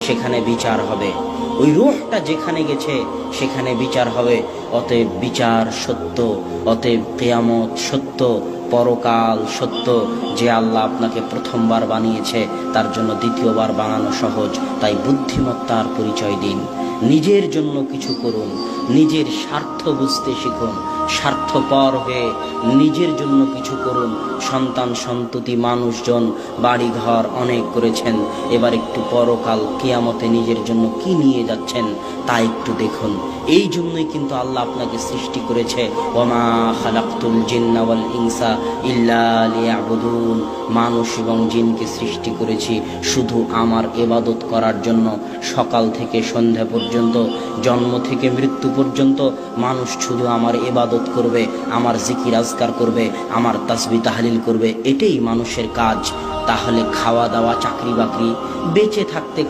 সেখানে বিচার হবে। ওই রূহটা যেখানে গেছে সেখানে বিচার হবে। অতএব বিচার সত্য, অতএব কিয়ামত সত্য, পরকাল সত্য। যে আল্লাহ আপনাকে প্রথমবার বানিয়েছে তার জন্য দ্বিতীয়বার বানানো সহজ। তাই বুদ্ধিমত্তার পরিচয় দিন, নিজের জন্য কিছু করুন, নিজের স্বার্থ বুঝতে শিখুন, স্বার্থপর হয়ে নিজের জন্য কিছু করুন। সন্তান সন্ততি মানুষজন বাড়িঘর অনেক করেছেন, এবার একটু পরকাল কিয়ামতে নিজের জন্য কি নিয়ে যাচ্ছেন তা একটু দেখুন। এই জন্যই কিন্তু আল্লাহ আপনাকে সৃষ্টি করেছে, ওমা খালাকতুল জিন্না ওয়াল ইনসা ইল্লা লিয়াবুদুন। মানুষ এবং জিনকে সৃষ্টি করেছি শুধু আমার ইবাদত করার জন্য। সকাল থেকে সন্ধ্যা পর্যন্ত, জন্ম থেকে মৃত্যু পর্যন্ত মানুষ শুধু আমার ইবাদত করবে, আমার জিকির আজকার করবে, আমার তাসবিহ তাহলিল করবে, এটাই মানুষের কাজ। তাহলে খাওয়া দাওয়া চাকরি বাকরি, বেঁচে থাকতে